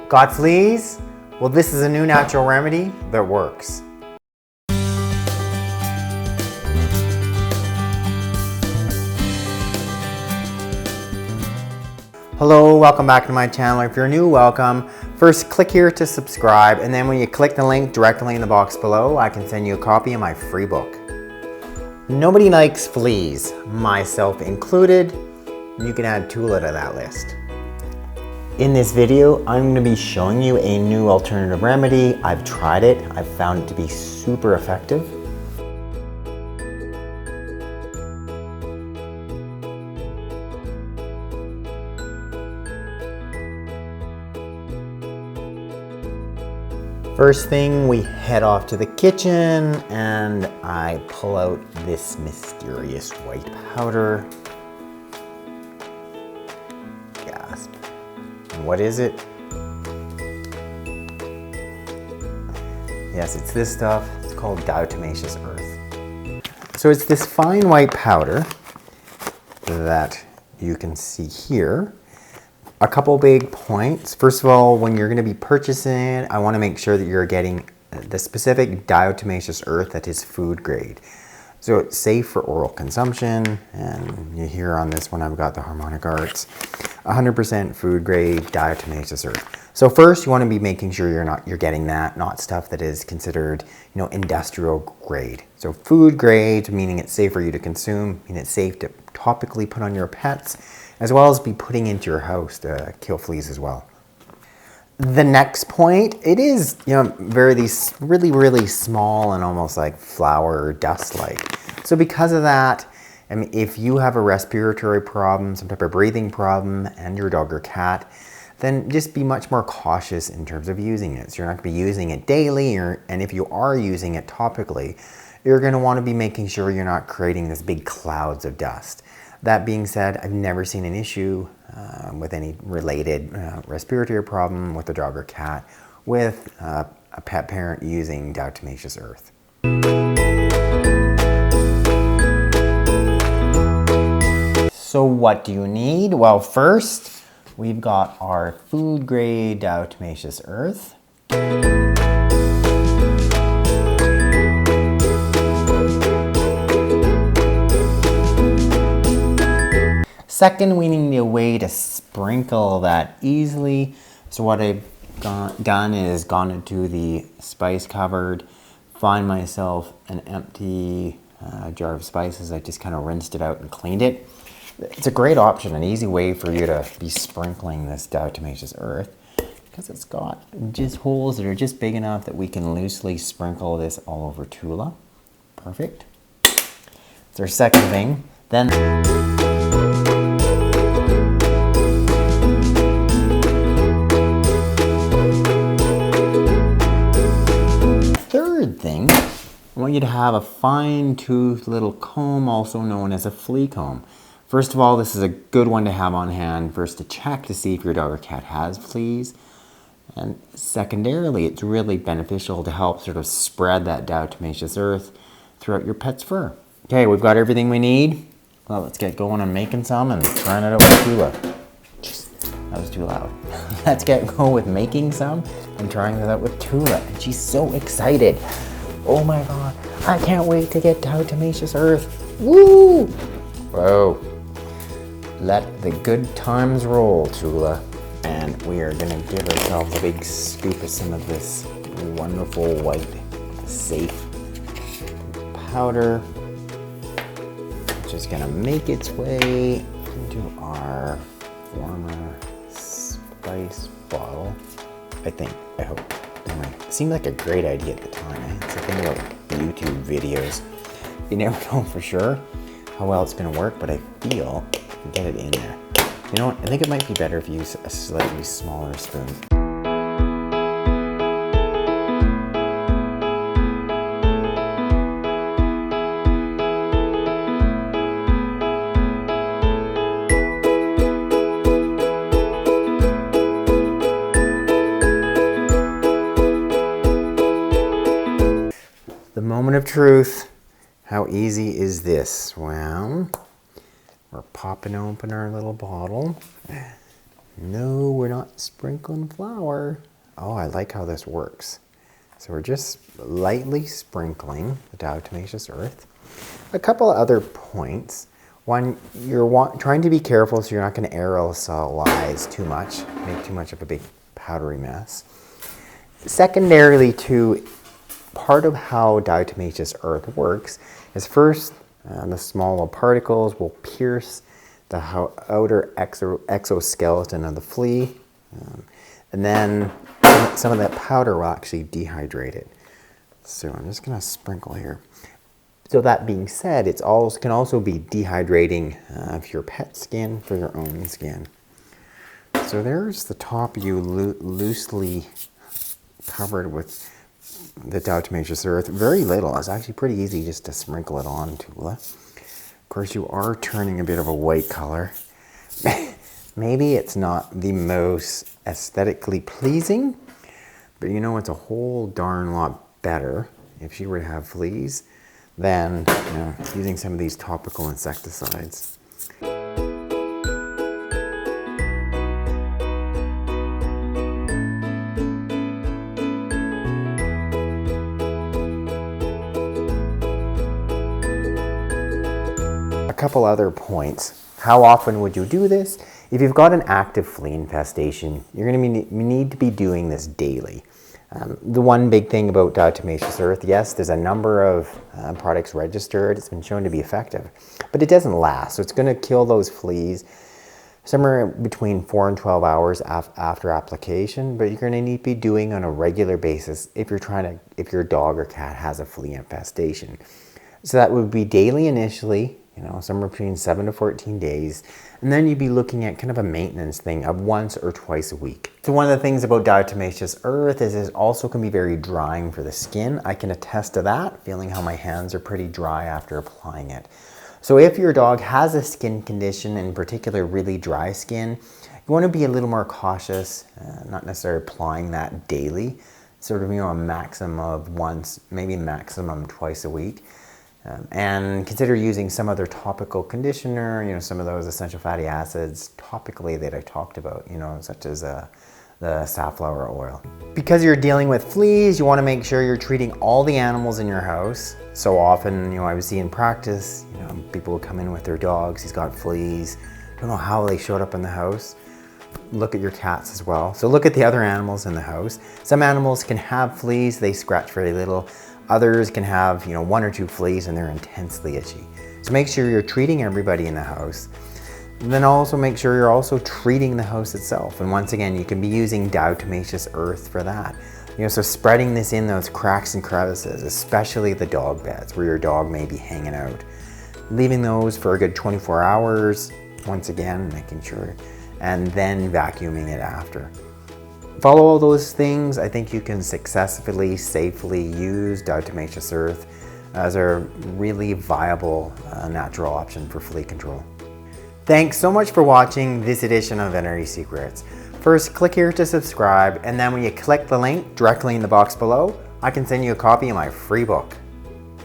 Got fleas? Well, this is a new natural remedy that works. Hello, welcome back to my channel. If you're new, welcome. First, click here to subscribe, and then when you click the link directly in the box below, I can send you a copy of my free book. Nobody likes fleas, myself included. You can add Tula to that list. In this video, I'm going to be showing you a new alternative remedy. I've tried it. I've found it to be super effective. First thing, we head off to the kitchen and I pull out this mysterious white powder. Gasp. And what is it? Yes, it's this stuff. It's called diatomaceous earth. So it's this fine white powder that you can see here. A couple big points. First of all, when you're going to be purchasing, I want to make sure that you're getting the specific diatomaceous earth that is food grade. So it's safe for oral consumption, and you hear on this one I've got the Harmonic Arts 100% food grade diatomaceous earth. So first you want to be making sure you're getting that, not stuff that is considered, industrial grade. So food grade, meaning it's safe for you to consume, meaning it's safe to topically put on your pets, as well as be putting into your house to kill fleas as well. The next point, it is these really small and almost like flour dust-like. So because of that, if you have a respiratory problem, some type of breathing problem, and your dog or cat, then just be much more cautious in terms of using it. So you're not going to be using it daily, and if you are using it topically, you're going to want to be making sure you're not creating this big clouds of dust. That being said, I've never seen an issue with any related respiratory problem with a dog or cat with a pet parent using diatomaceous earth. So what do you need? Well, first, we've got our food grade diatomaceous earth. Second, we need a way to sprinkle that easily. So what I've done is gone into the spice cupboard, find myself an empty jar of spices. I just kind of rinsed it out and cleaned it. It's a great option, an easy way for you to be sprinkling this diatomaceous earth, because it's got just holes that are just big enough that we can loosely sprinkle this all over Tula. Perfect. It's our second thing. Then thing, I want you to have a fine-toothed little comb, also known as a flea comb. First of all, this is a good one to have on hand, first to check to see if your dog or cat has fleas. And secondarily, it's really beneficial to help sort of spread that diatomaceous earth throughout your pet's fur. Okay, we've got everything we need. Well, let's get going on making some and trying it out with Tula. That was too loud. Let's get going with making some and trying it out with Tula. And she's so excited. Oh my God, I can't wait to get diatomaceous earth. Woo! Whoa. Let the good times roll, Tula. And we are gonna give ourselves a big scoop of some of this wonderful white, safe powder, which is gonna make its way into our former spice bottle, I think, I hope. Anyway, it seemed like a great idea at the time. It's the thing about YouTube videos. You never know for sure how well it's going to work, but I feel I can get it in there. You know what? I think it might be better if you use a slightly smaller spoon. The moment of truth. How easy is this? Well, we're popping open our little bottle. No, we're not sprinkling flour. Oh, I like how this works. So we're just lightly sprinkling the diatomaceous earth. A couple other points. One, you're trying to be careful so you're not going to aerosolize too much, make too much of a big powdery mess. Secondarily, too, part of how diatomaceous earth works is first, the smaller particles will pierce the outer exoskeleton of the flea, and then some of that powder will actually dehydrate it. So I'm just going to sprinkle here. So that being said, it can also be dehydrating for your pet skin, for your own skin. So there's the top you loosely covered with the diatomaceous earth. Very little. It's actually pretty easy just to sprinkle it on, Tula. Of course, you are turning a bit of a white color. Maybe it's not the most aesthetically pleasing, but you know, it's a whole darn lot better if she were to have fleas than using some of these topical insecticides. A couple other points. How often would you do this? If you've got an active flea infestation, you're going to need to be doing this daily. The one big thing about diatomaceous earth, yes, there's a number of products registered. It's been shown to be effective, but it doesn't last. So it's going to kill those fleas somewhere between 4 and 12 hours after application, but you're going to need to be doing on a regular basis if your dog or cat has a flea infestation. So that would be daily initially, somewhere between 7 to 14 days. And then you'd be looking at kind of a maintenance thing of once or twice a week. So one of the things about diatomaceous earth is it also can be very drying for the skin. I can attest to that, feeling how my hands are pretty dry after applying it. So if your dog has a skin condition, in particular really dry skin, you want to be a little more cautious, not necessarily applying that daily, sort of a maximum of once, maybe maximum twice a week. And consider using some other topical conditioner, some of those essential fatty acids topically that I talked about, such as the safflower oil. Because you're dealing with fleas, you want to make sure you're treating all the animals in your house. So often, I would see in practice, people would come in with their dogs, he's got fleas, don't know how they showed up in the house. Look at your cats as well. So look at the other animals in the house. Some animals can have fleas, they scratch very little. Others can have, 1 or 2 fleas and they're intensely itchy. So make sure you're treating everybody in the house. And then also make sure you're also treating the house itself. And once again, you can be using diatomaceous earth for that. So spreading this in those cracks and crevices, especially the dog beds where your dog may be hanging out. Leaving those for a good 24 hours, once again, making sure, and then vacuuming it after. Follow all those things. I think you can successfully, safely use diatomaceous earth as a really viable natural option for flea control. Thanks so much for watching this edition of Veterinary Secrets. First, click here to subscribe, and then when you click the link directly in the box below, I can send you a copy of my free book.